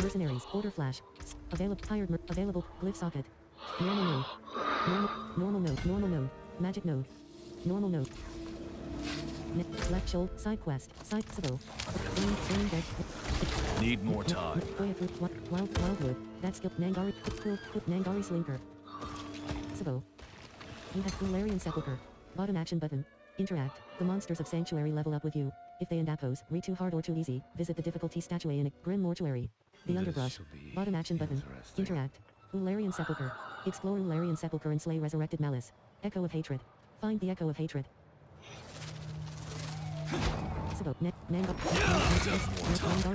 Mercenaries. Order flash. Available. Hired. Available. Glyph socket. Normal node. Normal node. Normal node. Magic node. Normal node. Black shoal. Side quest. Side Sabo. Need more time. Wildwood. That skill. Nangari. Nangari Slinker. Sabo. You have Galarian Sepulcher. Bottom action button. Interact. The monsters of Sanctuary level up with you. If they end appos, read too hard or too easy, visit the difficulty statue in Grim Mortuary. The Underbrush. Bottom action button. Interact. Galarian Sepulcher. Explore Galarian Sepulcher and slay resurrected malice. Echo of Hatred. Find the Echo of Hatred. Sabo. Nangari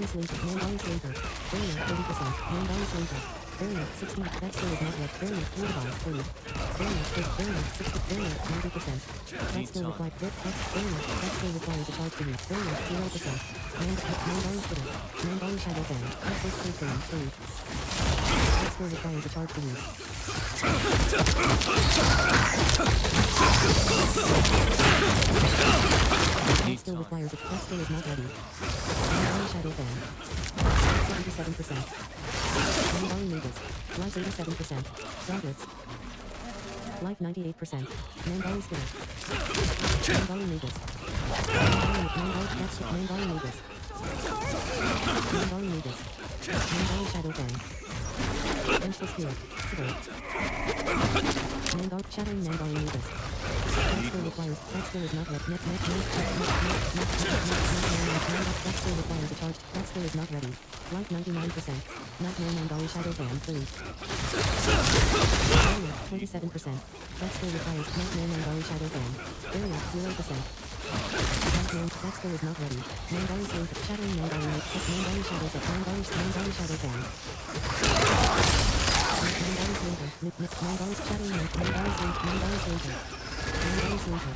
Slinker. Nangari Slinker. Barrier 30%. Nangari Slinker. Barrier 60. That skill is not yet. Barrier 4 device. Barrier 60. Barrier 90%. That skill requires. That skill requires a charge to use. Barrier 0%. Nangari Spitter. Nangari Shadow Fan. That first skill frame. Barrier. That skill requires a charge to use. That skill requires a. That skill is not ready. Nangari Shadow Fan. 77%. Nangari Magus. Life 87%. Brackets. Life 98%. Nangari Spitter. Nangari Magus. Nangari Magus. Nangari Magus. Nangari Shadow Fan. Vengeful Spirit. Spirit. Nangari Shattering Nangari Magus. That skill requires. That skill is not ready. That skill requires a charge. That skill is not ready. Life 99%. Nightmare Nangari Shadow Fan 3. 27%. That skill requires Nightmare Nangari Shadow Fan. Barrier 0%. That skill is not ready. Nangari Slinker. Shattering Nangari Shadow Fan. Nangari Shadow Fan. Nangari Slinker. Nangari Shattering Nangari Slinker. Nangari Slinker.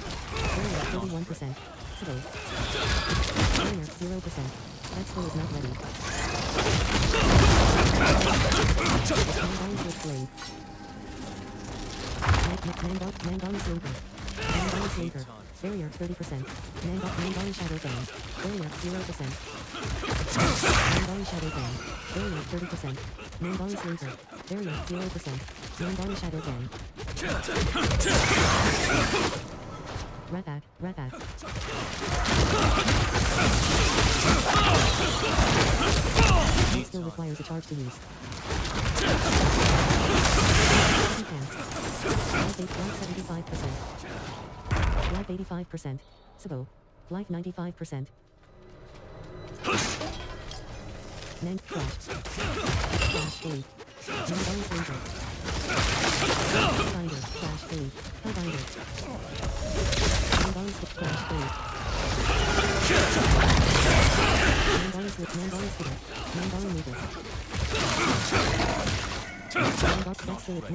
Barrier 31%. Sabo. Barrier 0%. That skill is not ready. Nangari Swift Blade. Nangari Slinker. Nangari Slinker. Barrier 30%. Nangari Shadow Fan. Barrier 0%. Nangari Shadow Fan. Barrier 30%. Nangari Slinker. Barrier 0%. Nangari Shadow Fan. Rat-Pack. This skill requires a charge to use. Life 75%. Life 85%. Sabo. Life 95%. Nang Crash. Crash Fully. Nangari Slinker. Hellbinder. Crash Fully. Hellbinder. Nangari Slip. Crash Fully. Nangari Slip. Nangari Skitter. Nangari Magus. Nangari Skitter.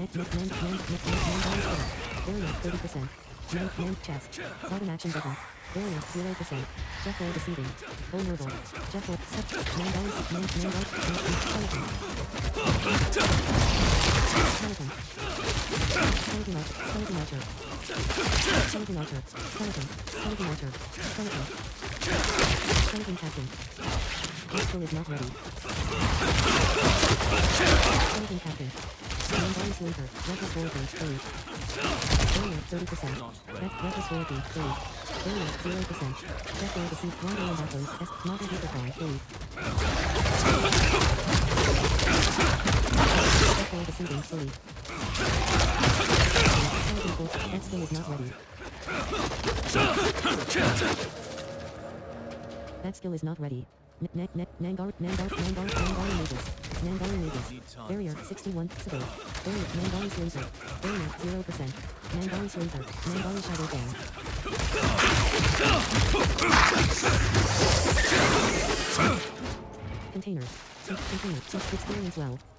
Barrier 30%. Nang Chest. Bottom action button. Barrier 0%. Jeffro Deceiving. Vulnerable. Jeffro. Nangari. Skeleton. Skeleton Archer. Skeleton Archer. Skeleton Captain. This skill is not ready. Skeleton Captain. Nangari Slinker. Reckless Warblade 3. Barrier 30%. Reckless Warblade 3. Barrier 0%. Jeffro Deceived. Wander and Apples. Model Hypercon 3. Jeffro Deceiving 3. That skill is not ready. That skill is not ready. Nangari Magus. Barrier 61. Sabo. Barrier. Nangari Slinker. Barrier 0%. Nangari Slinker. Nangari Shadow Fan. Container.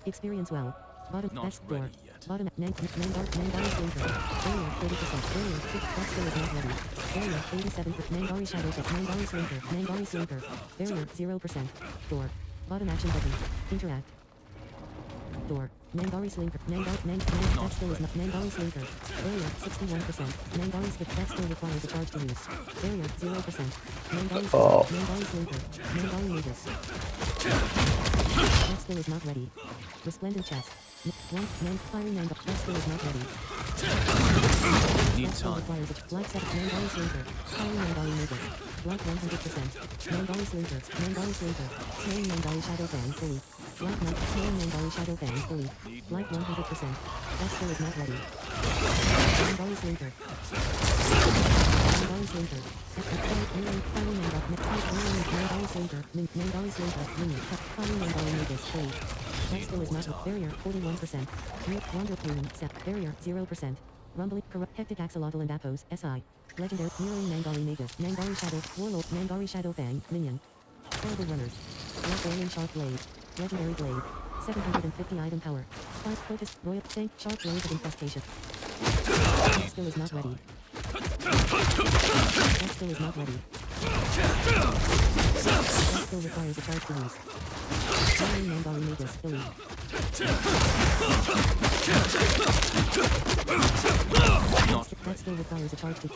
Experience well. Bottom. That's door. Bottom. Nangari Slinker. Barrier 30%. Barrier 6. That skill is not ready. Barrier 87%. Nangari Shadow Fan. Nangari Slinker. Barrier 0%. Door. Bottom action button. Interact. Door. Nangari Slinker. That skill is not. Nangari Slinker. Barrier 61%. Nangari Skip. That skill requires a charge to use. Barrier 0%. Nangari Slinker. Nangari Magus. That skill is not ready. Resplendent chest. One man firing man. That skill is not ready. Need That skill time. requires a black set. Mandari slinker. Firing Mandari Magus. Black 100%. Mandari slinker. Mandari slinker. Slaying Mandari shadow fan fully. Black knight. Slaying Mandari shadow fan fully. Black 100%. That skill is not ready. Mandari slinker. Mandari slinker. Firing Mandari slinker. Mandari slinker. Minion. Firing Mandari Magus. Fully. That skill is not barrier 41%. Wander plume set barrier 0%. Rumbling corrupt hectic axolotl and Apos SI. Legendary mirroring Mangari Magus. Mangari Shadow Warlord Mangari Shadow Fang Minion. Horrible runners. Black Oiling Sharp Blade. Legendary Blade. 750 item power. 5 focus royal tank sharp blade of infestation. That skill is not ready. That skill is not ready. That skill requires a charge to use. Firing Mangari Magus elite. That skill requires a charge to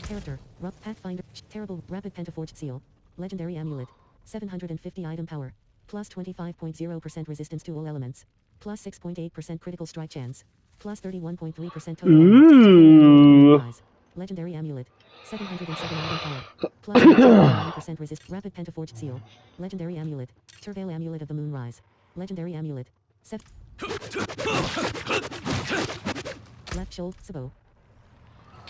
character. Pathfinder. Terrible rapid pentaforged seal. Legendary amulet. 750 item power. Plus 25.0% resistance to all elements. Plus 6.8% critical strike chance. Plus 31.3% total damage. Legendary amulet. 707 item power. Plus 9% resist. Rapid pentaforged seal. Legendary amulet. Turvale amulet of the moonrise. Legendary amulet. Left shoulder. Sabo.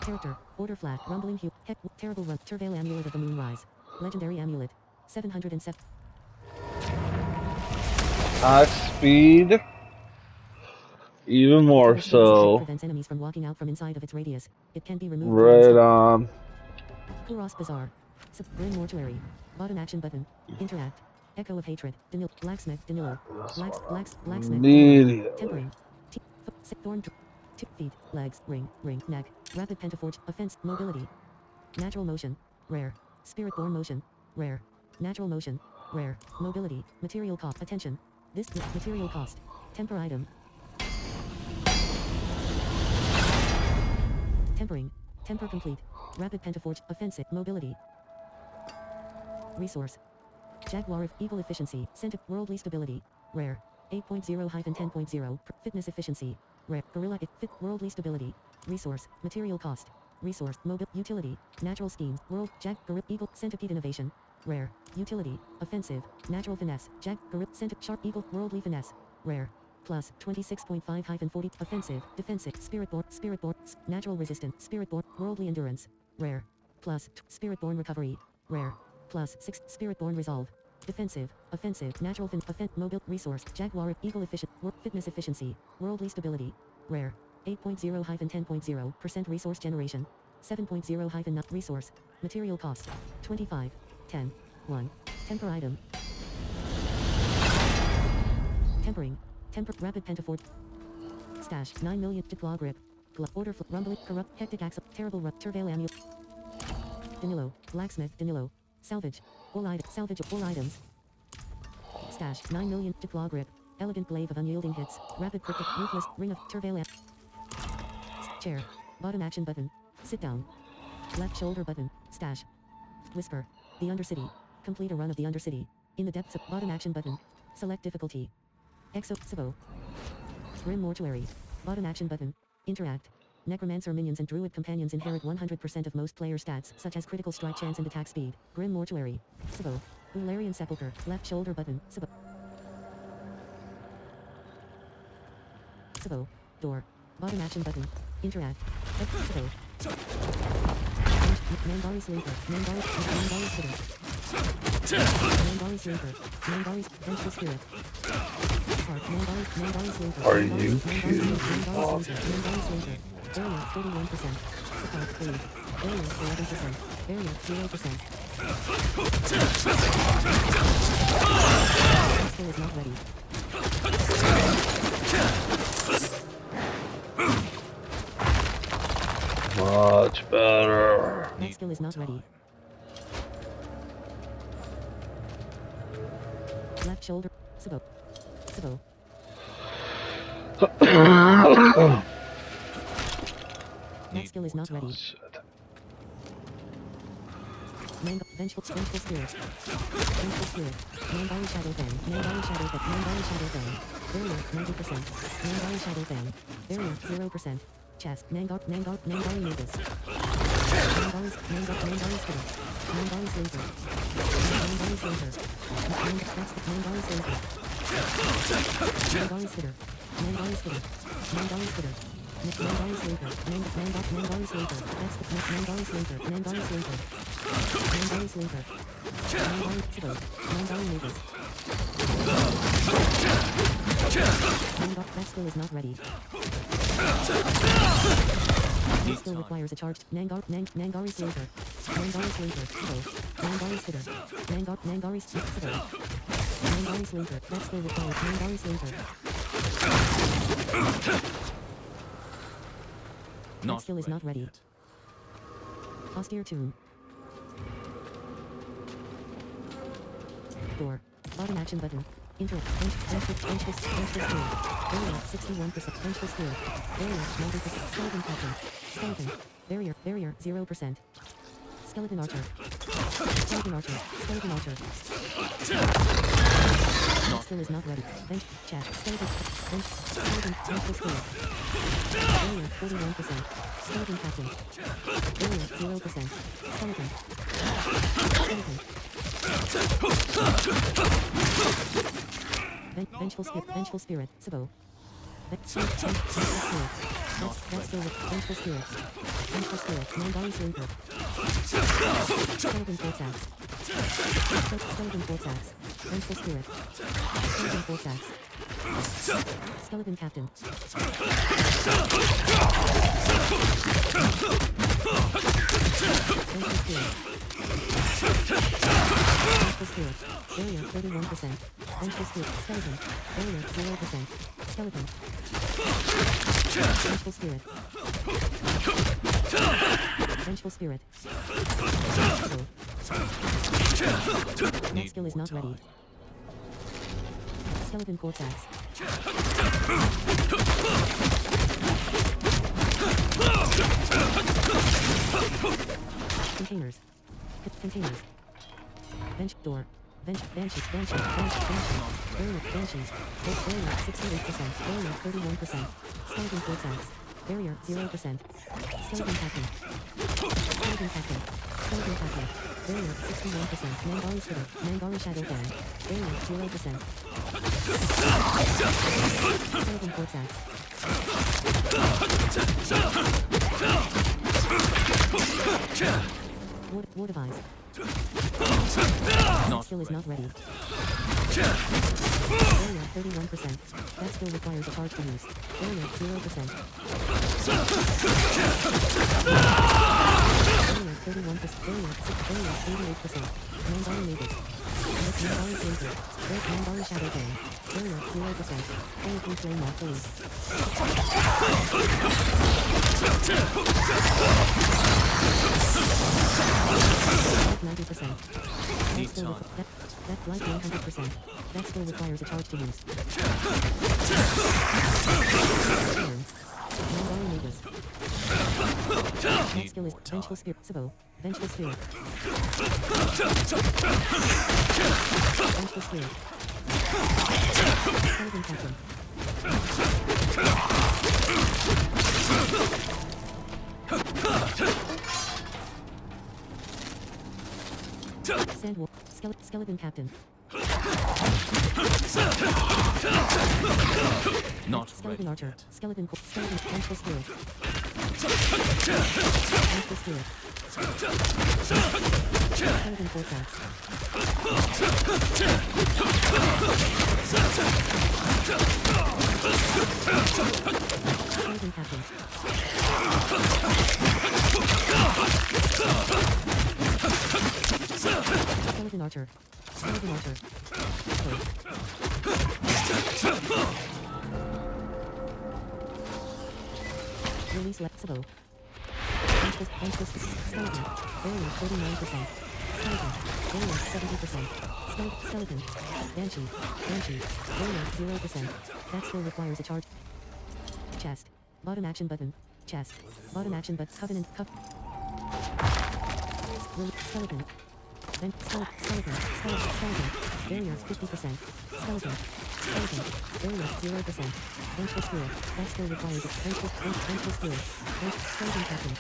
Character. Order flat. Rumbling hue. Heck. Terrible run. Turvale amulet of the moonrise. Legendary amulet. 707. Attack speed. Even more so. Prevents enemies from walking out from inside of its radius. It can be removed. Right on. Kuros Bazaar. Grim Mortuary. Bottom action button. Interact. Echo of Hatred. Danilo. Blacksmith. Danilo. Blacksmith. Need. Tempering. Thorn. 2 feet. Legs. Ring. Neck. Rapid pentaforge. Offense. Mobility. Natural motion. Rare. Spirit-born motion. Rare. Natural motion. Rare. Mobility. Material cost. Attention. This material cost. Temper item. Tempering. Temper complete. Rapid pentaforge. Offensive. Mobility. Resource. Jaguar of Eagle efficiency. Center. Worldly stability. Rare. 8.0-10.0. Fitness efficiency. Rare. Gorilla. Fit. Worldly stability. Resource. Material cost. Resource. Mobile. Utility. Natural scheme. World. Gorilla. Eagle. Centipede innovation. Rare. Utility. Offensive. Natural finesse. Gorilla. Sharp Eagle. Worldly finesse. Rare. Plus 26.5-40. Offensive. Defensive. Spirit-born. Natural resistance. Spirit-born. Worldly endurance. Rare. Plus Spirit-born recovery. Rare. Plus 6. Spirit-born resolve. Defensive. Offensive. Natural mobile. Resource. Jaguar. Eagle efficient. Fitness efficiency. Worldly stability. Rare. 8.0-10.0% resource generation. 7.0 resource. Material cost. 25. 10. 1. Temper item. Tempering. Temper. Rapid pentaforge. Stash. 9 million. Claw grip. Order. Rumbling. Corrupt. Hectic axle. Terrible. Turvale amulet. Danilo. Blacksmith. Danilo. Salvage. Salvage all items. Stash. 9 million. Claw grip. Elegant glaive of unyielding hits. Rapid cryptic. Ruthless. Ring of Turvale. Chair. Bottom action button. Sit down. Left shoulder button. Stash. Whisper. The Undercity. Complete a run of the Undercity. In the depths of bottom action button. Select difficulty. Sabo. Grim Mortuary. Bottom action button. Interact. Necromancer minions and druid companions inherit 100% of most player stats, such as critical strike chance and attack speed. Grim Mortuary. Sabo. Ularian Sepulchre. Left shoulder button. Sabo. Sabo. Door. Bottom action button. Interact. Sabo. Mangari Sleeper. Mangari Spitter. Mangari Sleeper. Mangari's Vengeful Spirit. Mangari Sleeper. Are you kidding? Mangari Sleeper. Barrier 31%. Support 3. Barrier 11%. Barrier 0%. Skill is not ready. Much better. That skill is not ready. Left shoulder. Sabo. Sabo. That skill is not ready. Vengeful spirit. Vengeful spirit. Nangari shadow bang. Nangari shadow bang. Nangari shadow bang. Barrier 90%. Nangari shadow bang. Barrier 0%. Chest. Nangari magus. Nangari spitter. Nangari slaver. Nangari slaver. Nangari slaver. Nangari spitter. Nangari spitter. Nangari spitter. Nangari slaver. Nangari slaver. That's the Nangari slaver. Nangari slaver. Nangari slaver. Nangari spitter. Nangari magus. That skill is not ready. This skill requires a charged Nangari slaver. Nangari slaver. Spitter. Nangari spitter. Nangari spitter. Nangari slaver. That skill requires Nangari slaver. That skill is not ready. Yet. Austere tune. Door. Bottom action button. Intro. Vengeful spirit. Barrier 61%. Vengeful spirit. Barrier 90%. Skeleton pattern. Skeleton. Barrier 0%. Skeleton archer. Skeleton archer. Skeleton archer. That skill is not ready. Chat. Skeleton. Vengeful spirit. Barrier 41%. Skeleton pattern. Barrier 0%. Skeleton. Skeleton. Vengeful spirit. Sabo. Vengeful spirit. That's still vengeful spirit. Vengeful spirit. Nangari slaver. Skeleton force axe. Skeleton force axe. Vengeful spirit. Skeleton force axe. Skeleton captain. Vengeful spirit. Vengeful spirit. Barrier 31%. Vengeful spirit. Skeleton. Barrier 0%. Skeleton. Vengeful spirit. Vengeful spirit. That skill is not ready. Skeleton quartz axe. Containers. Containers. Bench door. Benches. Barrier 68%. Barrier 31%. Skeleton quartz axe. Barrier 0%. Skeleton pattern. Skeleton pattern. Skeleton pattern. Barrier 61%. Nangari spitter. Nangari shadow bang. Barrier 0%. Skeleton quartz axe. War device. That skill is not ready. Barrier 31%. That skill requires a charge to use. Barrier 0%. Barrier 31%. Barrier 88%. Nangari magus. Nangari slaver. Nangari shadow bang. Barrier 0%. Barrier flame off phase. 90%. That light 100%. That skill requires a charge to use. Nangari magus. That skill is vengeful spirit. Sabo. Vengeful spirit. Vengeful spirit. Skeleton captain. Sandwolf. Skeleton captain. Not Skeleton ready archer. yet. Skeleton vengeful spirit. Vengeful spirit. Skeleton force axe. Skeleton captain. Skeleton archer. Skeleton archer. Release Lexabo. Vengeful skeleton. Barrier 39%. Skeleton. Barrier 70%. Skeleton. Banshee. Barrier 0%. That skill requires a charge. Chest. Bottom action button. Chest. Bottom action button. Covenant. Skeleton. Skeleton. Barrier 50%. Skeleton. Barrier 0%. Vengeful spirit. That skill requires a vengeful spirit. Skeleton captain.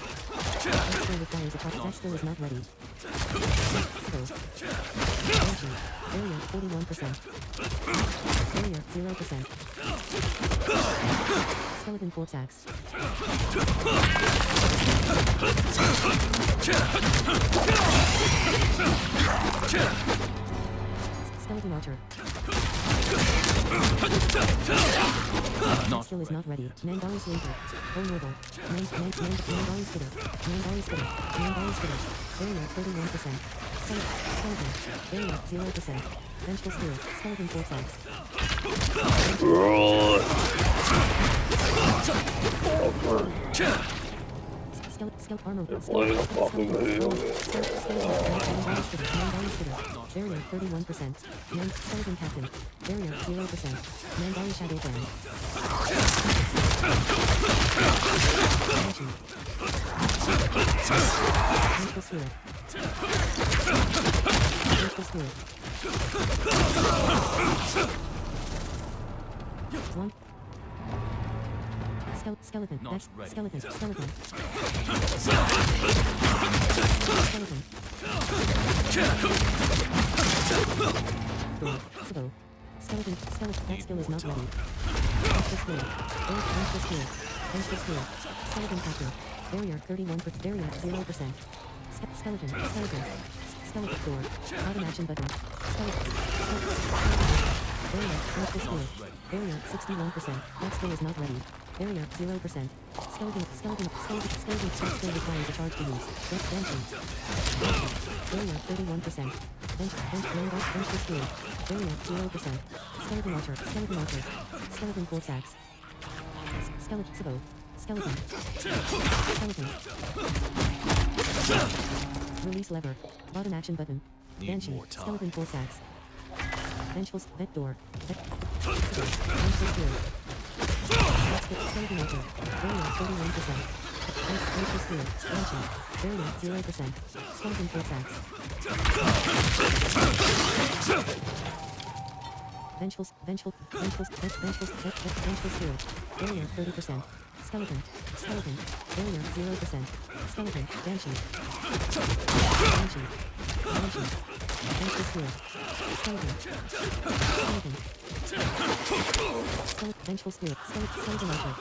That skill requires a that skill is not ready. Barrier 41%. Barrier 0%. Skeleton corpse axe. Skeleton archer. Not Skill is not ready. Nandari sleeper. Vulnerable. Nandari spitter. Nandari spitter. Nandari spitter. Barrier 31%. Skeleton. Barrier 0%. Vengeful spirit. Skeleton corpse axe. Skeleton armor. Playing a fucking video game. Barrier 31%. Skeleton captain. Barrier 0%. Nandari shadow brand. Vengeful spirit. Vengeful spirit. One. Skeleton. Not That's ready skeleton. yet. Skeleton. Door. Skeleton. That skill is not ready. Vengeful spirit. Vengeful spirit. Vengeful spirit. Skeleton captain. Barrier 31%. Barrier 0%. Skeleton. Skeleton door. Bottom action button. Skeleton. Barrier. Vengeful spirit. Barrier 61%. That skill is not ready. Barrier 0%. Skeleton that skill requires a charge to use. Dancing. Barrier 31%. Vengeful spirit. Barrier 0%. Skeleton archer. Skeleton corpse axe. Skeleton. Release lever. Bottom action button. Need Banshee. more time. Skeleton corpse axe. Vengeful vet door. Vengeful spirit. Skeleton archer. Barrier 31%. Vengeful spirit. Banshee. Barrier 0%. Skeleton corpse axe. Vengeful spirit. Barrier 30%. Skeleton. Barrier 0%. Skeleton. Banshee. Vengeful spirit. Skeleton. Vengeful spirit. Skeleton archer.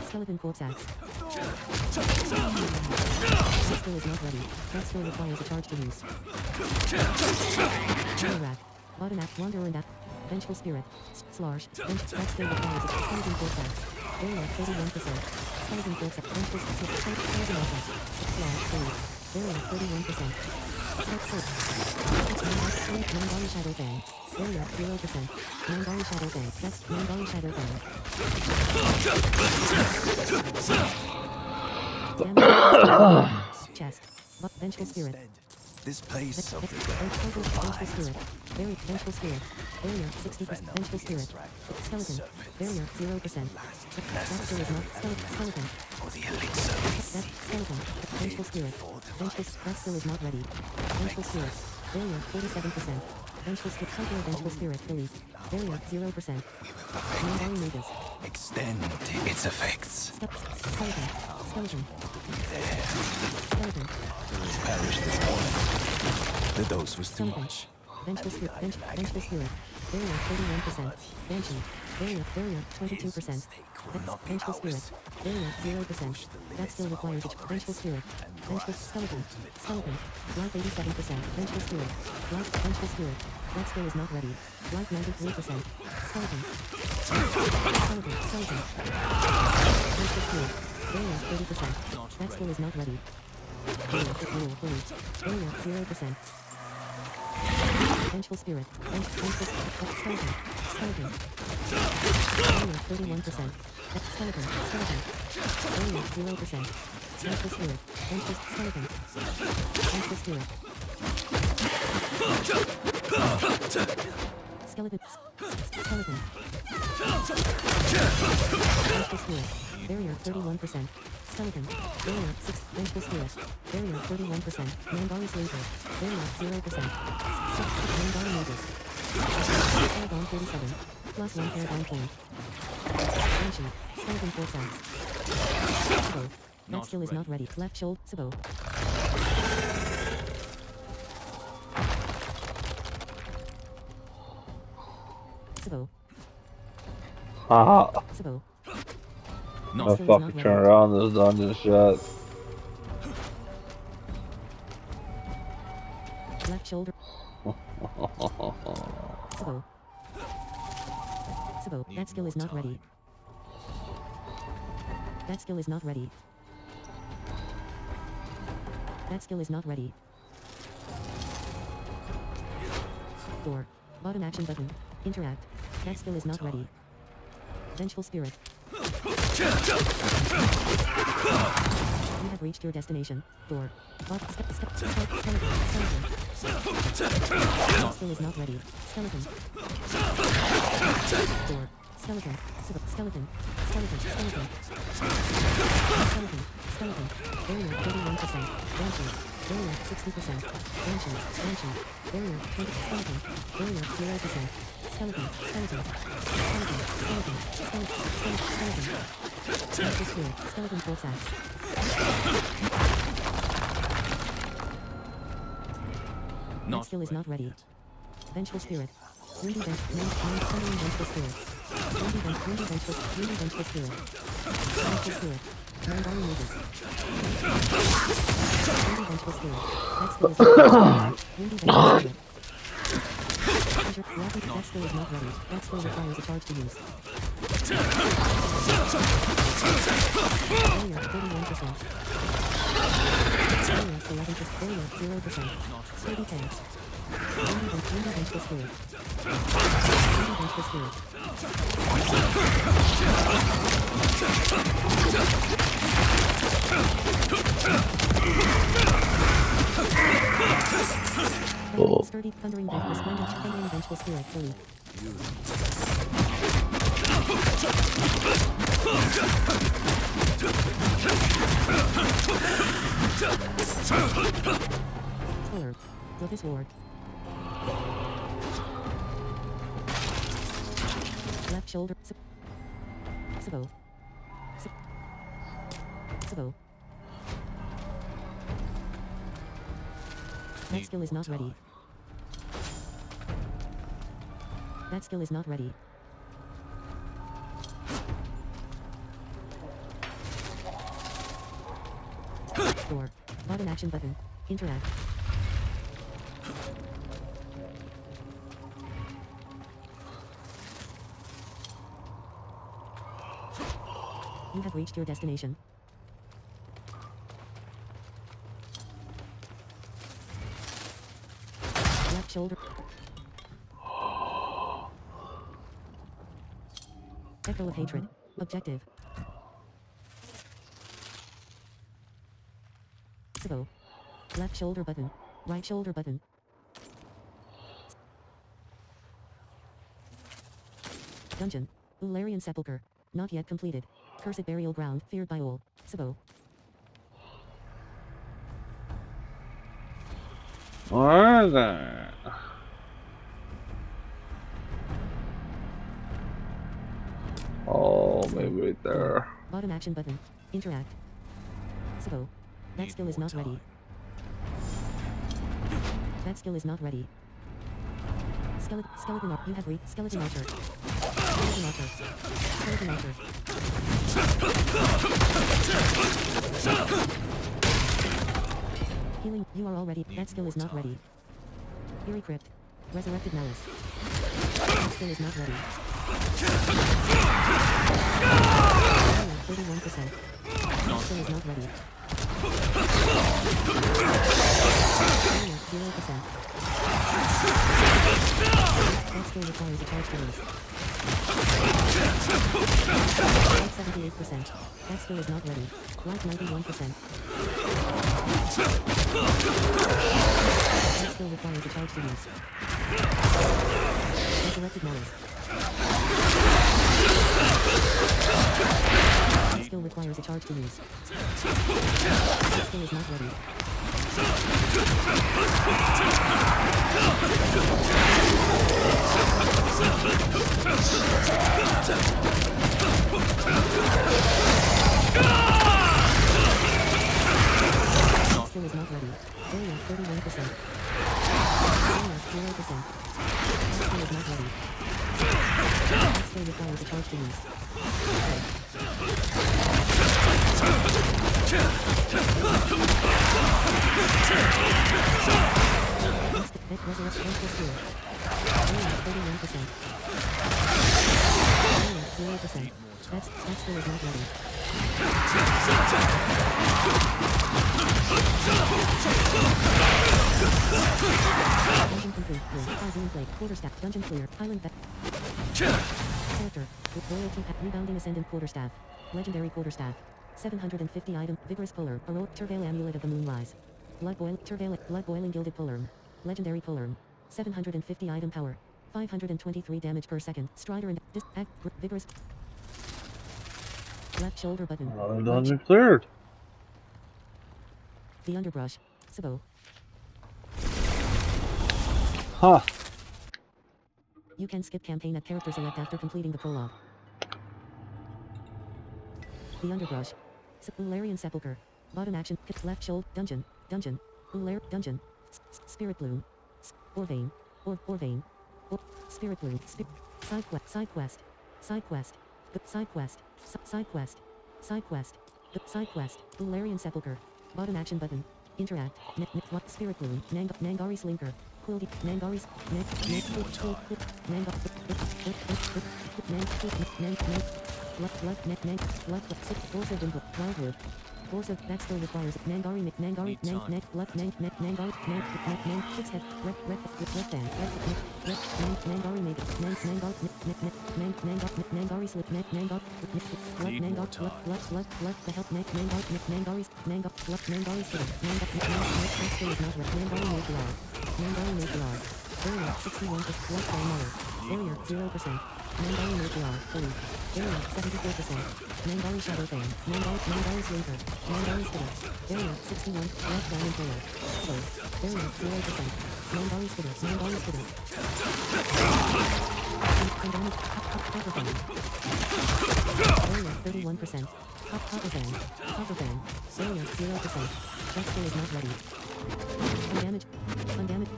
Skeleton corpse axe. That skill is not ready. That skill requires a charge to use. Fire rack. Bottom act. Wanderer and act. Vengeful spirit. Slarge. That skill requires a skeleton corpse axe. Barrier 31%. Skeleton corpse axe. Vengeful spirit. Skeleton archer. Slarge. Barrier 31%. Nandari shadow bang. Barrier 0%. Nandari shadow bang. That's Nandari shadow bang. Chest. Vengeful spirit. this place of the Vengeful spirit. Vengeful spirit. Barrier 60%. Vengeful spirit. Skeleton. Barrier 0%. That skill is not skeleton. or the elixir. That skeleton. Vengeful spirit. That skill is not ready. Vengeful spirit. Barrier 47%. Vengeful spirit. Philly. Barrier 0%. Nandari mages. Extend its effects. Skeleton. Skeleton. Perished this morning. The dose was too much. Vengeful spirit. Vengeful spirit. Barrier 31%. Banshee. Barrier 22%. Vengeful spirit. Barrier 0%. That skill requires a vengeful spirit. Vengeful skeleton. Life 87%. Vengeful spirit. Vengeful spirit. That skill is not ready. Life 93%. Skeleton. Vengeful spirit. Barrier 30%. That skill is not ready. Barrier 0%. Vengeful spirit. Skeleton. Barrier 31%. Skeleton. Barrier 0%. Vengeful spirit. Skeleton. Vengeful spirit. Skeleton. Vengeful spirit. Barrier 31%. Skeleton. Barrier 6. Vengeful Spirit. Barrier 31%. Mandari Slaver. Barrier 0%. 6. Mandari Mages. Paragon 37. Plus 1 Paragon point. Banshee. Skeleton Force Axe. Sabo. That skill is not ready. Left shoulder. Sabo. Sabo. Haha. Sabo. I fucking turn around this dungeon shit. Left shoulder. Sabo. Sabo. That skill is not ready. That skill is not ready. That skill is not ready. Door. Bottom action button. Interact. That skill is not ready. Vengeful Spirit. You have reached your destination. Door. Skeleton. That skill is not ready. Skeleton. Door. Skeleton. Skeleton. Skeleton. Skeleton. Skeleton. Skeleton. Barrier 31%. Banshee. Barrier 60%. Banshee. Banshee. Barrier 20. Skeleton. Barrier 0%. Skeleton. Skeleton. Skeleton. Skeleton. Skeleton. Skeleton. Vengeful Spirit. Skeleton Force Axe. That skill is not ready. Vengeful Spirit. Windy Summoning Vengeful Spirit. Windy Vengeful Spirit. Vengeful Spirit. Mandari Mages. Windy Vengeful Spirit. That skill is not ready. Windy Vengeful Spirit. That skill is not ready. That skill requires a charge to use. Barrier 31%. Barrier 11%. Barrier 0%. Sturdy tanks. Windy Vengeful Spirit. Windy Vengeful Spirit. Sturdy Thundering Vengeful Spirit fully. Alert. Lotus Ward. Left shoulder. Sabo. Sabo. That skill is not ready. That skill is not ready. Door. Bottom action button. Interact. You have reached your destination. Left shoulder. Echo of Hatred. Objective. Sabo. Left shoulder button. Right shoulder button. Dungeon. Ularian Sepulchre. Not yet completed. Cursed burial ground, feared by all. Sabo. Where is that? Oh, maybe right there. Bottom action button. Interact. Sabo. That skill is not ready. That skill is not ready. Skeleton archer. You have reached skeleton archer. Skeleton archer. Skeleton archer. Healing. You are already. That skill is not ready. Eerie Crypt. Resurrected Malice. That skill is not ready. 31%. That skill is not ready. 0%. That skill requires a charge to release. 78%. That skill is not ready. Life 91%. That skill requires a charge to use. Resurrected Malice. skill requires a charge to use. That skill is not ready. That skill is not ready. Area 31%. Area 0%. That skill is not ready. That skill requires a charge to use. Resurrection skill. Area 31%. Area 0%. That skill is not ready. Dungeon complete. Blue blade. Quarterstaff. Dungeon clear. Island back. Character. With royalty pack. Rebounding ascendant quarterstaff. Legendary quarterstaff. 750 item. Vigorous puller. Heroic Turvale amulet of the moonrise. Blood boil. Turvale. Blood boiling gilded pullerm. Legendary pullerm. 750 item power. 523 damage per second. Strider and act. Vigorous. Left shoulder button. Another dungeon cleared. The underbrush. Sabo. Huh. You can skip campaign at character select after completing the prologue. The underbrush. Ularian sepulcher. Bottom action. Left shoulder. Dungeon. Dungeon. Dungeon. Spirit bloom. Orvane. Orvane. Spirit bloom. Side quest. Side quest. Side quest. Side quest. Side quest. Side quest. Side quest. Ularian sepulcher. Bottom action button. Interact. Spirit bloom. Nangari slinker. Quilty. Nangari's. Wildwood. Borsa that skill requires Nangari Nangari Nangari 6 head red fan Nangari make Nangari slip Nangari the help Nangari's Nangari skill next skill is not red Nangari make area 61% blood fan mother area 0% Nangari Matriarch, fully. Area, 74%. Nangari Shadow Fan. Nangari Slinker. Nangari Skitter. Area, 61. Left Down and Player. Close. Area, 0%. Nangari Skitter. Nangari Skitter. Pandemic. Copper Fan. Area, 31%. Copper Fan. Copper Fan. Area, 0%. That skill is not ready. Undamaged. Undamaged.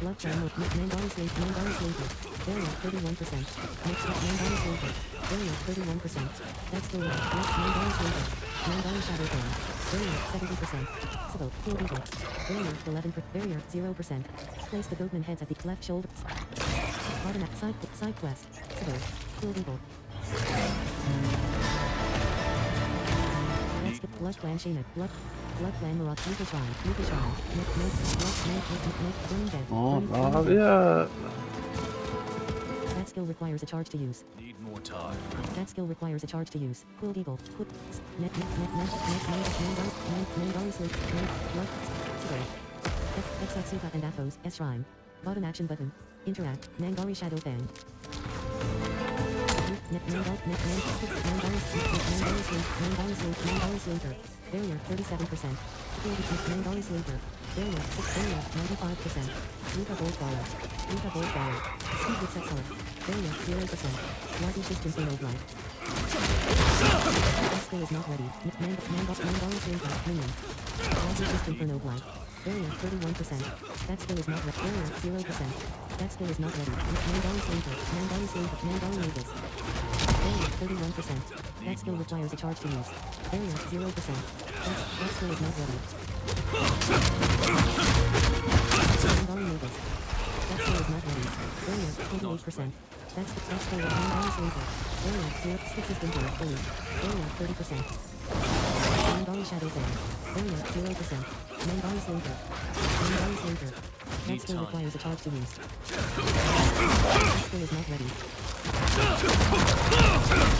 Blood Charm with Nangari Slinker. Area 31%. Next up Nangari Slinker. Area 31%. That's the one. Next Nangari Slinker. Nangari Shadow Fan. Area 70%. Sabo. Cool Eagle. Area 11%. Barrier 0%. Place the Goatman heads at the left shoulder. Bottom at side quest. Sabo. Cool Eagle. Next Blood Clan Shayna. Blood Clan Marat. Luka Shrine. Burning Dead. Oh, not yet. That skill requires a charge to use. Need more time. That skill requires a charge to use. Quilled Eagle. Nangari Slip. Blood. Exoxuka and Aphos. S Shrine. Bottom action button. Interact. Nangari Shadow Fan. Nangari Slinker. Barrier 37%. Nangari Slinker. Barrier 95%. Luka Bolt Baller. Speed with Sexor. Barrier 0%. Nazi System for Node Life. That skill is not ready. Nangari Slinker. Minion. Nazi System for Node Life. Barrier 31%. That skill is not ready. Barrier 0%. That skill is not ready. Nangari Slinker. Nangari Magus. Barrier 31%. That skill requires a charge to use. Barrier 0%. That skill is not ready. Nangari Magus. That skill is not ready. Barrier 28%. That's skill is Nangari Slinker. Barrier 0. Stick system for fully. Barrier 30%. Nangari Shadow Fan. Barrier 0%. Nangari Slinker. That skill requires a charge to use. That skill is not ready.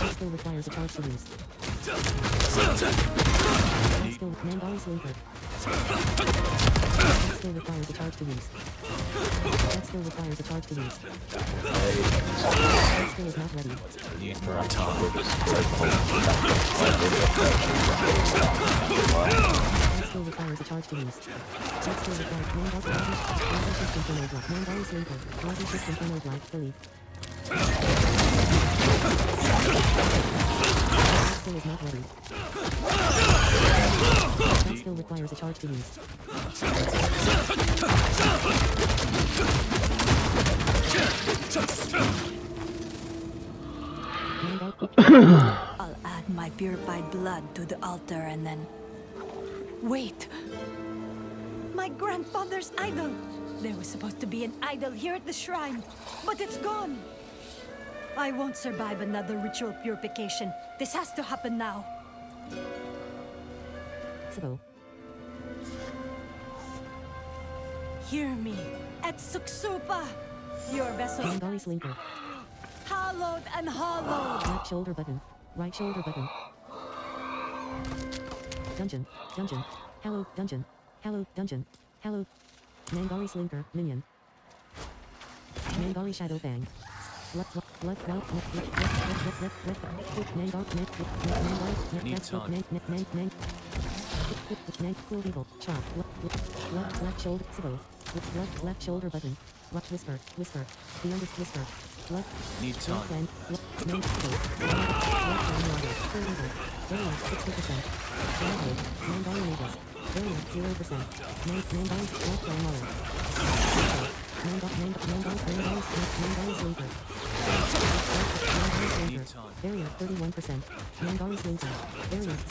That skill requires a charge to use. That skill Nangari Slinker. That skill requires a charge to use. That skill requires a charge to use. That skill is not ready. Need more time. That skill requires a charge to use. That skill requires Water system for node light. Mandari sleeper. Water system for node light. Delete. That skill is not ready. That skill requires a charge to use. I'll add my purified blood to the altar and then... Wait! My grandfather's idol! There was supposed to be an idol here at the shrine, but it's gone! I won't survive another ritual purification. This has to happen now. Sibo. Hear me, at Suksupa! Your vessel Mandari slinker. hallowed and hollowed! Left shoulder button. Right shoulder button. Dungeon. Dungeon. Hallowed dungeon. Hallowed dungeon. Hallowed. Mangari slinker. Minion. Mangari shadow fang. Cool evil. Chop. Left shoulder. Sibo. Left shoulder button. Whisper. Whisper. The under whisper. Need time. Left 60%. Mandari neighbors. Variant 0%. Mandari left line mother. Mandari sleeper. Need time. Variant 31%. Mandari sleeper. Variant 0%.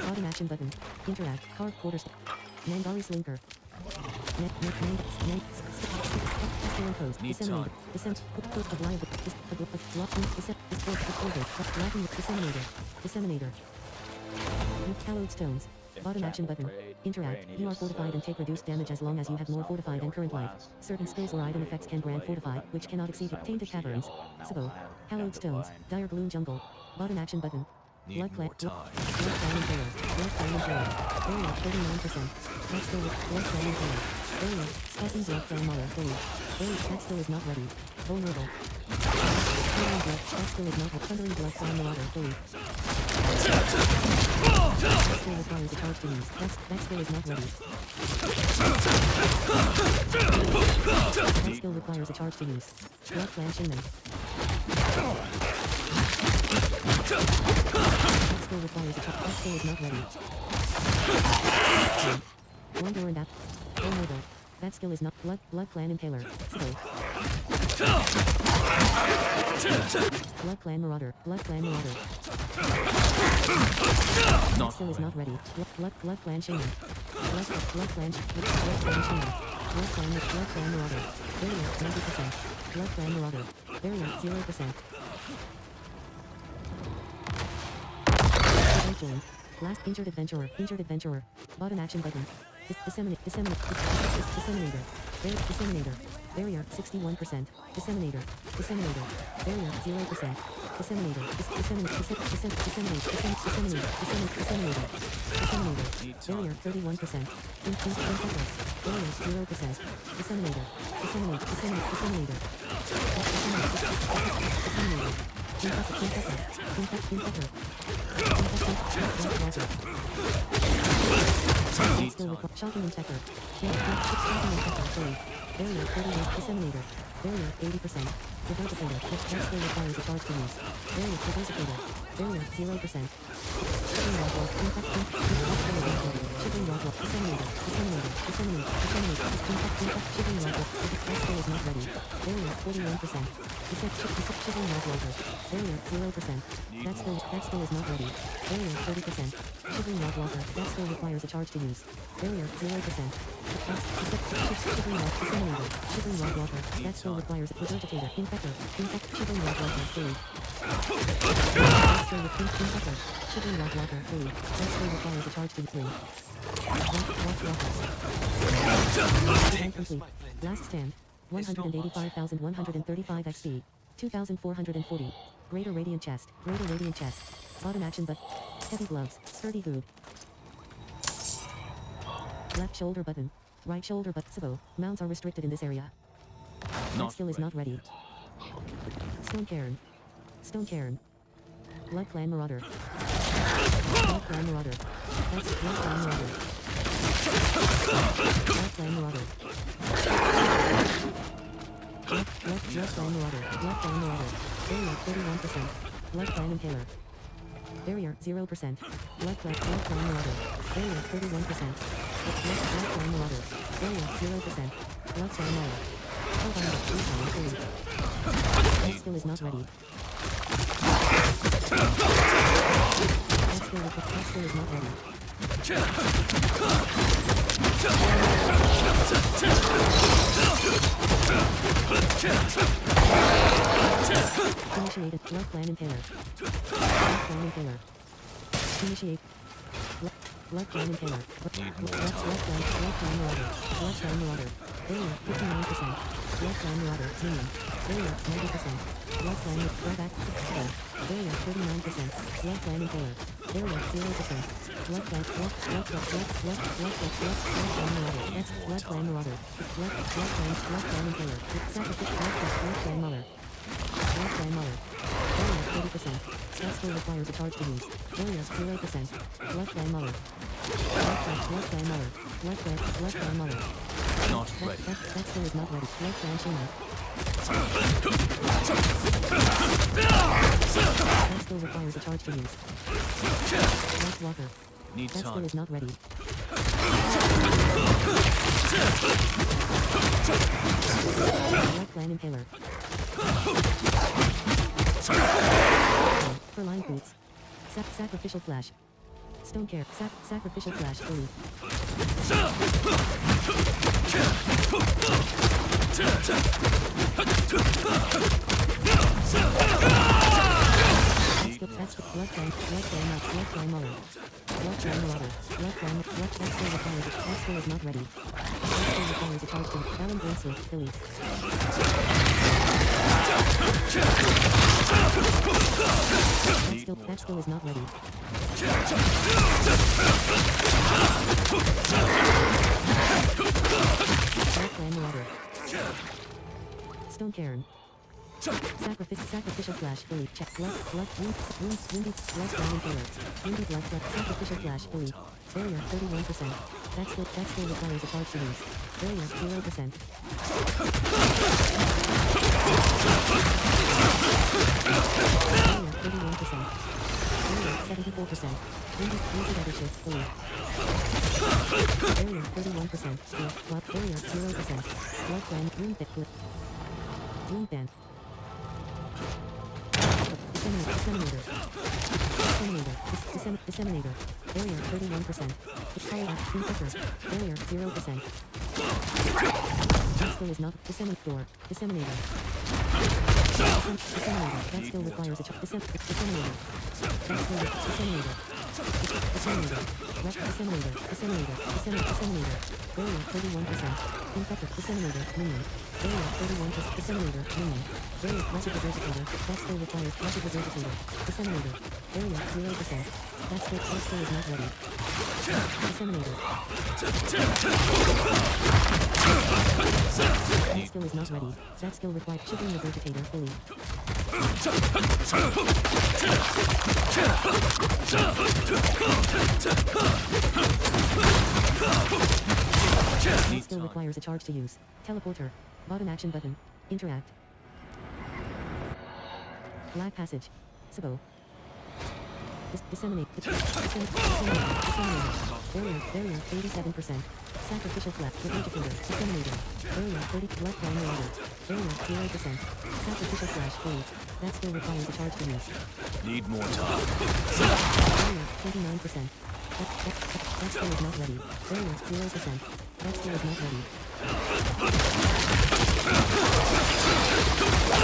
Bottom action button. Interact. Card quarters. Mandari slinker. Need time. Disseminator. Hallowed stones. Bottom action button. Interact. You are fortified and take reduced damage as long as you have more fortified and current life. Certain skills or item effects can grant fortify, which cannot exceed tainted caverns. Sibo. Hallowed stones. Dire gloom jungle. Bottom action button. Need Blood more clan. time. Blood clan and tailor. Blood clan and tailor. Area 39%. Next skill with blood clan and tailor. Area. Spiking blood clan mother. Fully. Area. That skill is not ready. Vulnerable. Thundering blood. That skill is not ready. Thundering blood clan marauder. Fully. That skill requires a charge to use. That skill is not ready. That skill requires a charge to use. Blood clan Shinman. That skill requires a charge. That skill is not ready. Wonder and that. Vulnerable. That skill is not blood clan impaler. Skill. Blood clan marauder. Blood clan marauder. That skill is not ready. Blood clan shaman. Blood clan shaman. Blood clan marauder. Variant 90%. Blood clan marauder. Variant 0%. Last injured adventurer. Injured adventurer. Bottom action button. Disseminator. Disseminator. Barrier 61%. Disseminator. Disseminator. Barrier 0%. Disseminator. Disseminator. Barrier 31%. Barrier 0%. Disseminator. Disseminator. Shocking infector. Shocking infector. Sorry. Barrier 38. Disseminator. Barrier 80%. Diversifier. That skill requires a charge to use. Barrier diversifier. Barrier 0%. Shipping log log. Shipping log log. Disseminator. Shipping log log. That skill is not ready. Barrier 41%. Shipping log log. Barrier 0%. That skill is not ready. Barrier 30%. Shipping log log. That skill requires a charge to use. Barrier 0%. Shipping log. Disseminator. Shipping log log. That skill requires a regurgitator. Infector. Shipping log log. Fully. Infector. Shipping log log. Fully. That skill requires a charge to use. Stand complete. Last stand. 185,135 XP. 2,440. Greater Radiant Chest. Greater Radiant Chest. Bottom action but heavy gloves. Sturdy boot. Left shoulder button. Right shoulder but Sabo. Mounts are restricted in this area. That skill is not ready. Stone Cairn. Stone Cairn. Blood Clan Marauder. Blood Clan Marauder. That's Blood Clan Marauder. Blood Clan Marauder. Blood Clan Marauder. Blood Clan Marauder. Barrier 31%. Blood Clan Impaler. Barrier 0%. Blood Clan Marauder. Barrier 31%. Blood Clan Marauder. Barrier 0%. Blood Clan Mauler. Hold on to 3 times. That skill is not ready. That skill is not ready. Initiated. Blood Clan Impaler. Blood Clan Impaler. Initiate. Blood Clan Impaler. Blood Clan Marauder. Blood Clan Marauder. Barrier 59%. Blood Clan Marauder. Minion. Barrier 90%. Blood Clan Drawback 6%. Barrier 39%. Blood Clan Impaler. Barrier 0%. Blood Clan Marauder. That's Blood Clan Marauder. Blood Clan Impaler. Sacrifice Blood Clan Mauler. Blood Clan Mauler. Barrier 30%. That skill requires a charge to use. Barrier 0%. Blood Clan Mauler. Blood Clan Mauler. Blood Clan Mauler. Not ready. That skill is not ready. Blood Clan Shima. That skill requires a charge to use. Blood Walker. Need That skill time. is not ready. Blood Clan Impaler. For line boots. Sacrificial Flash. Stone Care. Sacrificial Flash. Fully. That's the Blood Clan Mauler. Blood Clan Marauder. That skill requires that skill is not ready. That skill requires a charge to Talon Bracelet. Philly. That skill is not ready. Blood Clan Marauder. Stone Cairn. Sacrificial Flash. Fully. Check. Windy. Blood Clan Impaler. Windy Blood. Sacrificial Flash. Fully. Barrier 31%. That skill requires a charge to use. Barrier 0%. Barrier 31%. Barrier 74%. Windy Weather Shift. Fully. Barrier 31%. Barrier 0%. Blood Clan. Wound Band. Disseminator. Barrier 31%. Power Infector. Barrier 0%. That skill is not Disseminator. Disseminator. That skill requires a Disseminator. That skill Disseminator. Disseminator. Barrier 31%. Infector. Disseminator. Minion. Barrier 31%. Disseminator. Minion. Barrier Message Regurgitator. That skill requires Message Regurgitator. Disseminator. Barrier 0%. That skill is not ready. Disseminator. That skill is not ready. That skill requires Shipping Regurgitator. Fully. That skill requires a charge to use. Teleporter. Bottom action button. Interact. Black Passage. Sabo. Disseminate. Barrier 87%. Sacrificial Flash. Regurgitator. Disseminator. Barrier 30. Blood Clan Marauder. Barrier 0%. Sacrificial Flash. Fully. That skill requires a charge to use. Need more time. Barrier 29%. That skill is not ready. Barrier 0%. That skill is not ready.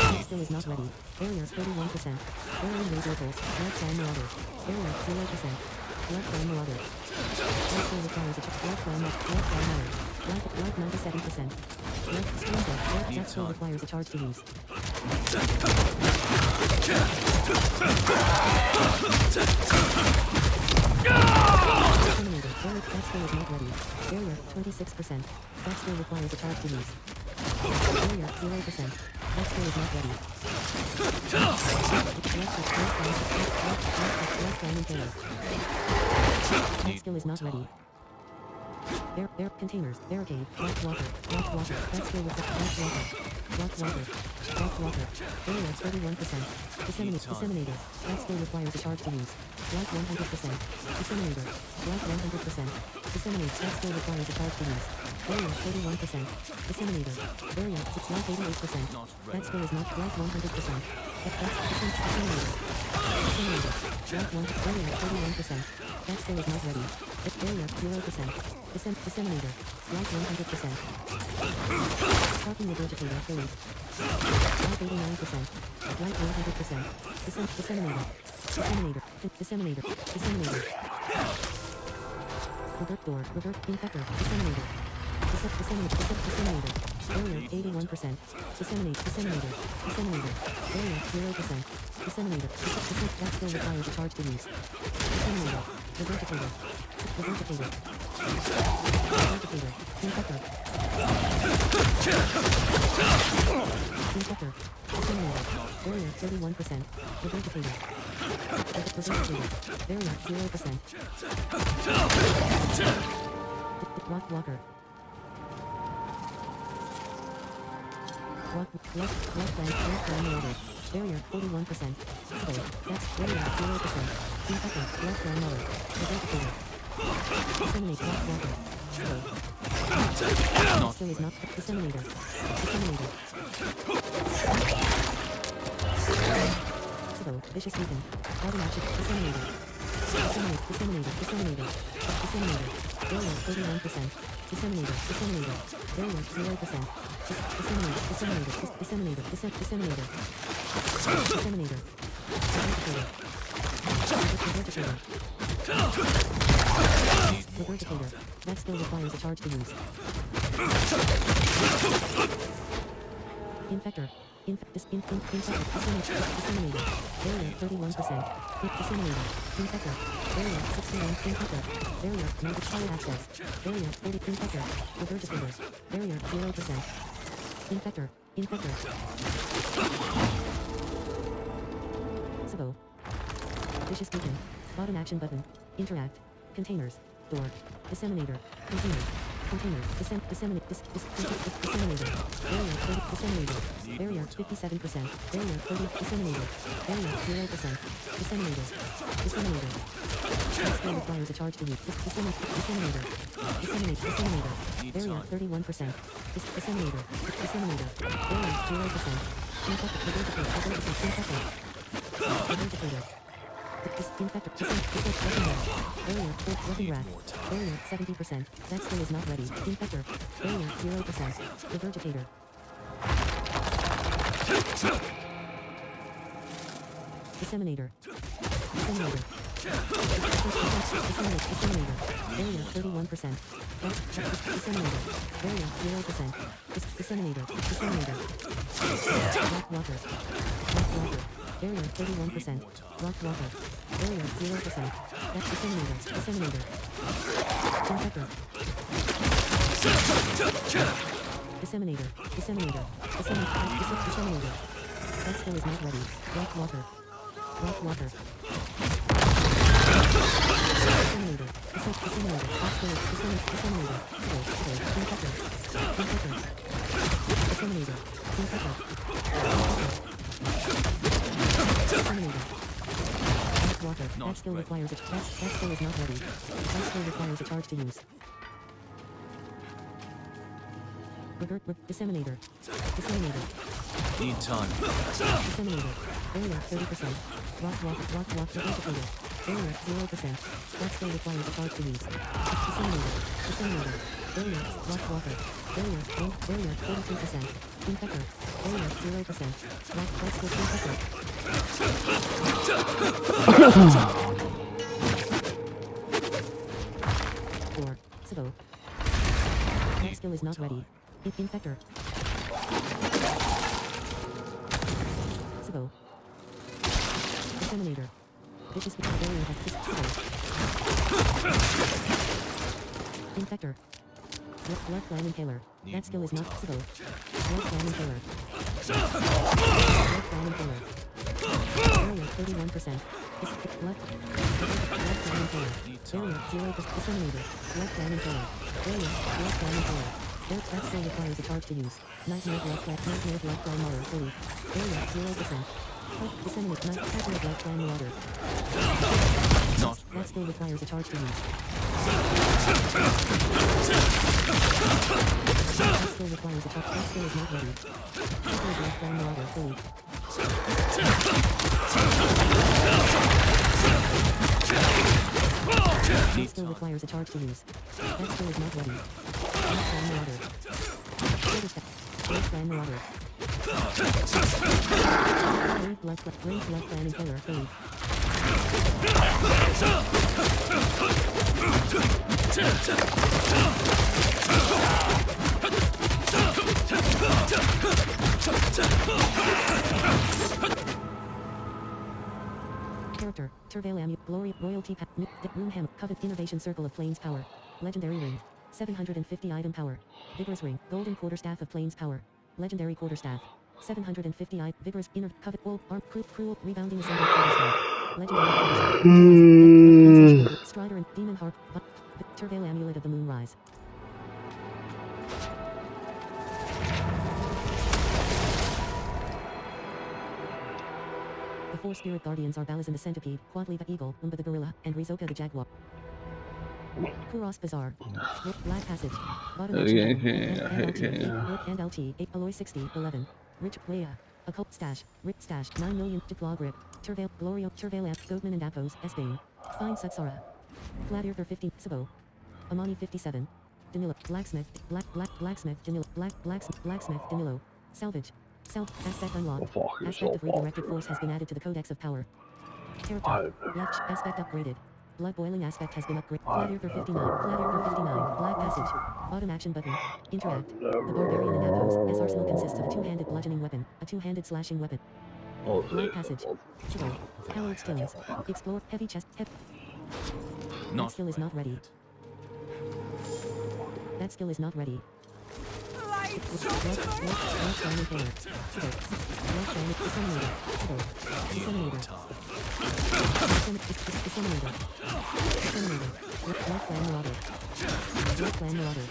That skill is not ready. Barrier 31%. Barrier Laser Pulse. Blood Clan Marauder. Barrier 0%. Blood Clan Marauder. That skill requires a Blood Clan Mauler. Blood 97%. Blood Screen Dead. That skill requires a charge to use. skill is not ready. Barrier 26%. That skill requires a charge to use. Barrier 0%. That skill is not ready. Left diamond barrier. That skill is not ready. Containers, barricade, locked water, that skill with locked water, barrier 31%, disseminator, that skill requires a charge to use, lock 100%, disseminator, lock 100%, disseminate, that skill requires a charge to use, barrier 31%, disseminator, barrier 6, lock 88%, that skill is not, lock 100%, disseminator, lock 1, barrier 31%, that skill is not ready, barrier 0%, disseminator, lock 100%. Sparking regurgitator, filled. Lock 89%. Light 100%. Disseminator. Revert door, infector, disseminator. Disseminator. Barrier 81%. Disseminator. Barrier 0%. Disseminator. That skill requires a charge to use. Disseminator. Regurgitator. Infector. Disseminator. Barrier 31%. Regurgitator. Barrier 0%. Rock walker. Left line loaded. Barrier 41%. That's barrier 0%. Infector. Left line lowered. Regurgitator. Disseminate rock walker. Skill is not disseminator. Vicious weapon. Automatic disseminator. Disseminator. Barrier 31%. Disseminator. Barrier 0%. Disseminator. Regurgitator. That skill requires a charge to use. Infector. Disseminator. Barrier 31%. Disseminator. Infector. Barrier 61. Infector. Barrier 90. Fire access. Barrier 30. Infector. Regurgitator. Barrier 0%. Infector. Sabo. Vicious beacon. Bottom action button. Interact. Containers. Door. Disseminator. Containers. Disseminator. Barrier 30. Disseminator. Barrier 57%. Barrier 30. Disseminator. Barrier 0%. Disseminator. That skill requires a charge to use. Disseminator. Barrier 31%. Disseminator. Barrier 0%. Regurgitator. Infector. Barrier 70%. That skill is not ready. Infector. Barrier 0%. Regurgitator. Disseminator. Barrier 31%. Disseminator. Barrier 0%. Disseminator. Rock walker. Barrier 31%. Rock walker. Barrier 0%. That's disseminator. Infector. Disseminator. That skill is not ready. Rock walker. Disseminator. That skill is disseminator. Infector. Disseminator. Water. That skill requires that skill is not ready. That skill requires a charge to use. Disseminator. Need time. Disseminator. Barrier 30%. Rock regurgitator. Barrier 0%. That skill requires a charge to use. Disseminator. Barrier rock walker. Barrier 42%. Infector. Barrier 0%. Rock skill infector. Sabo. That skill is not ready. Infector. Sabo. Disseminator. Vicious barrier has Infector. Blood Clan Impaler. That skill is not possible. Blood Clan Impaler. Blood Clan Impaler. Area 31%. Blood Clan Impaler. Area 0%. Disseminator. Blood Clan Impaler. Area. Blood Clan Impaler. That skill requires a charge to use. Nightmare Blood Clan Mauler. Fully. Area 0%. Disseminate. Nightmare Blood Clan Marauder. That skill requires a charge to use. That skill requires a charge. That skill is not ready. Nightmare Blood Clan Marauder. Fully. That skill requires a charge to use. That skill is not ready. Blood Clan Marauder. Blood Clan Marauder. Blood Clan Impaler. Fully. Character, Turvale Amu, Glory, Royalty, Roomham, Covet, Innovation Circle of Plains Power. Legendary Ring. 750 Item Power. Vigorous Ring, Golden Quarterstaff of Plains Power. Legendary Quarterstaff. 750 Vigorous, Inner, Covet, Wool, Arm, Cruel, Rebounding Ascendant Quarterstaff. Legendary Quarterstaff. Strider and Demon Harp, Turvale Amulet of the Moonrise. The 4 spirit guardians are Balazan the centipede, Quadli the eagle, Umba the gorilla, and Rizoka the jaguar. Kuros Bazaar. Black Passage. Bottom and LT, 8 Alloy 60, 11. Rich, Leia. Occult Stash. Rick Stash, 9 million, Declaw Grip. Turvale, Glorio, Turvale F, Goatman and Apos, Esbane. Fine Satsara. Flat Earther 15, Sabo. Amani 57. Danilo, Blacksmith, Blacksmith, Danilo, Blacksmith, Danilo. Salvage. Aspect unlocked. Aspect of redirected force has been added to the Codex of Power. Character. Left aspect upgraded. Blood boiling aspect has been upgraded. Flat Earther 59. Flat Earther 59. Black Passage. Bottom action button. Interact. The Barbarian and Apos. S arsenal consists of a 2-handed bludgeoning weapon, a 2-handed slashing weapon. Black Passage. Chivo. Hallowed Stones. Explore. Heavy chest. That skill is not ready. That skill is not ready. Disseminator. Blood Clan Marauder. Blood Clan Marauder.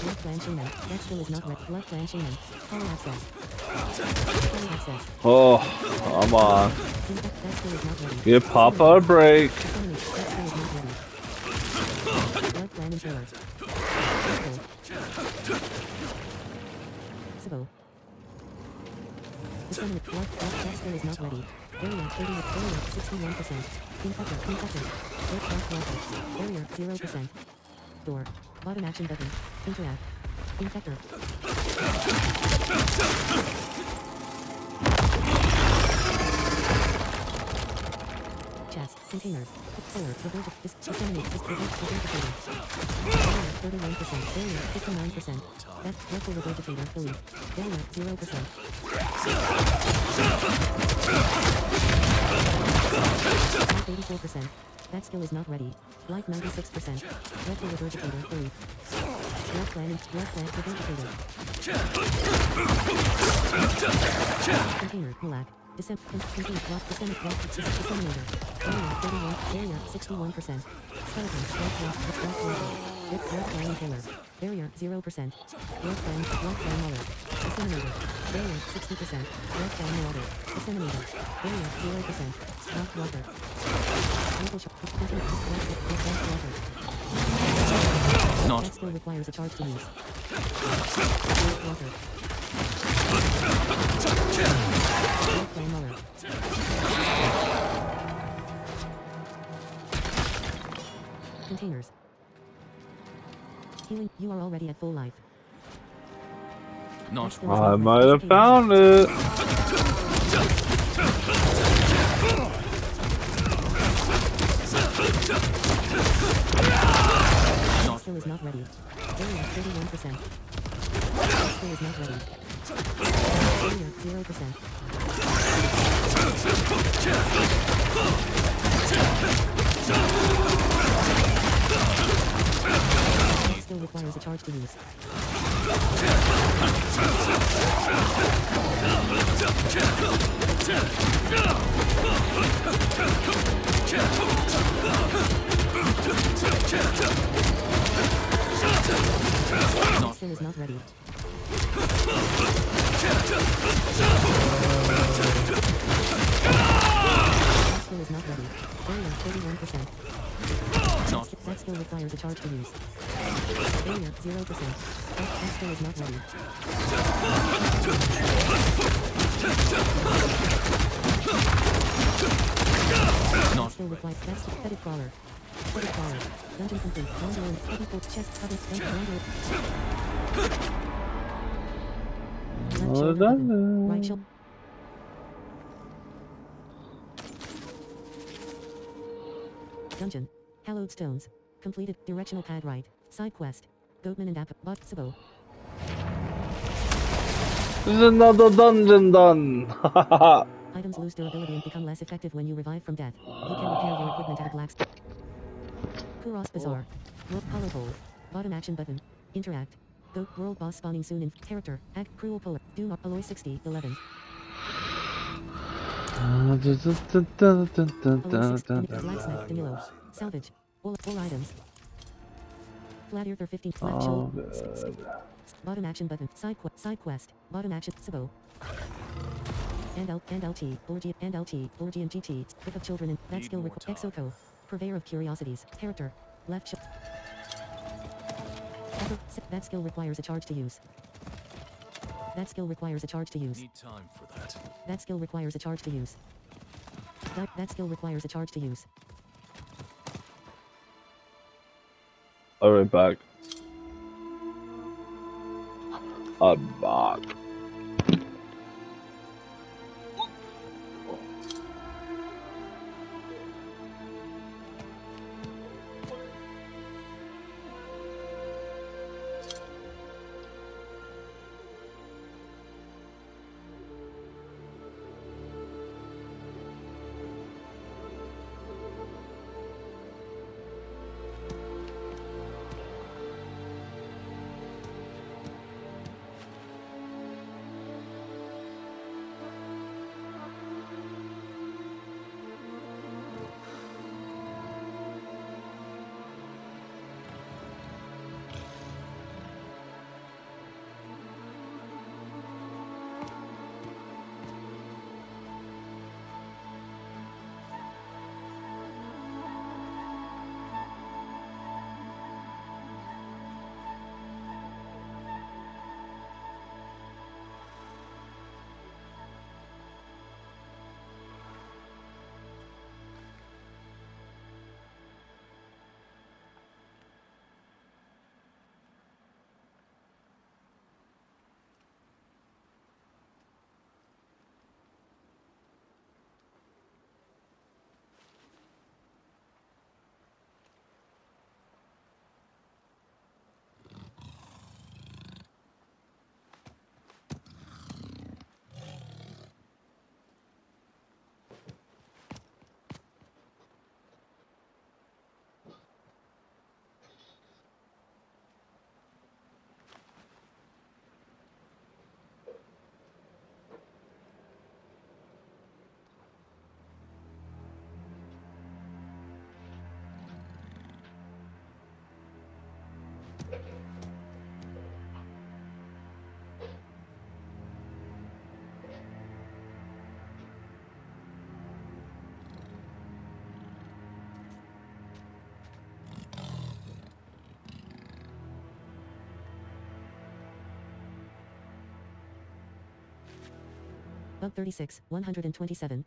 Blood Clan Shaman. That skill is not ready. Blood Clan Shaman. Hollow access. Hollow access. Oh, come on. That skill is not ready. Give Papa a break. That skill is not ready. Blood Clan Impaler. Sabo. Disseminate. Blood. That skill is not ready. Area 30. Area 61%. Infector. Area 0%. Door. Bottom action button. Interact. Infector. Chest. Containers. Solar. Disseminate. Regurgitator. Area 31%. Area 59%. That's Vessel Regurgitator. Fully. Area 0%. 84%. That skill is not ready. Life 96%. Vessel Regurgitator. Fully. Blood Clan Regurgitator. Container. Mulak. Disseminator. Area 31. Area 61%. Skeleton. Blood Clan Impaler. Barrier 0%. Blood Clan Mauler. Disseminator. Barrier 60%. Blood Clan Marauder. Disseminator. Barrier 0%. Rock Walker. Local shot. Not. That skill requires a charge to use. Rock Walker. Blood Clan Mauler. Containers. Healing. You are already at full life. Not. I might have found it. Skill is not ready. Area 31%. Skill is not ready. Area 0%. That skill requires a charge to use. That skill is not ready. That skill is not ready. Barrier 31%. That skill requires a charge to use. Barrier 0%. That skill is not ready. That skill requires that's pathetic crawler. Pathetic crawler. Dungeon complete. Wanderer. Heavy coat chest cover. Wanderer. Left shoulder button. Right shoulder. Dungeon. Hallowed Stones. Completed. Directional pad right. Side quest. Goatman and App. Bot. Sabo. This is another dungeon done. Items lose durability and become less effective when you revive from death. You can repair your equipment at a blacksmith. Kuros Bazaar. World Hollow Hole. Bottom action button. Interact. Goat world boss spawning soon in character. Act Cruel Polar. Doom Alloy 60 11. Alloy 60 blacksmith Danilo. Salvage. All items. Flat Earther 15. Left shoulder. Bottom action button. Side quest. Bottom action. Sabo. And LT. Borgia and GT. Book of Children and that skill Exoco. Purveyor of Curiosities. Character. Left shoulder. That skill requires a charge to use. That skill requires a charge to use. Need time for that. That skill requires a charge to use. That skill requires a charge to use. Alright, back. I'm back. Bug 36, 127.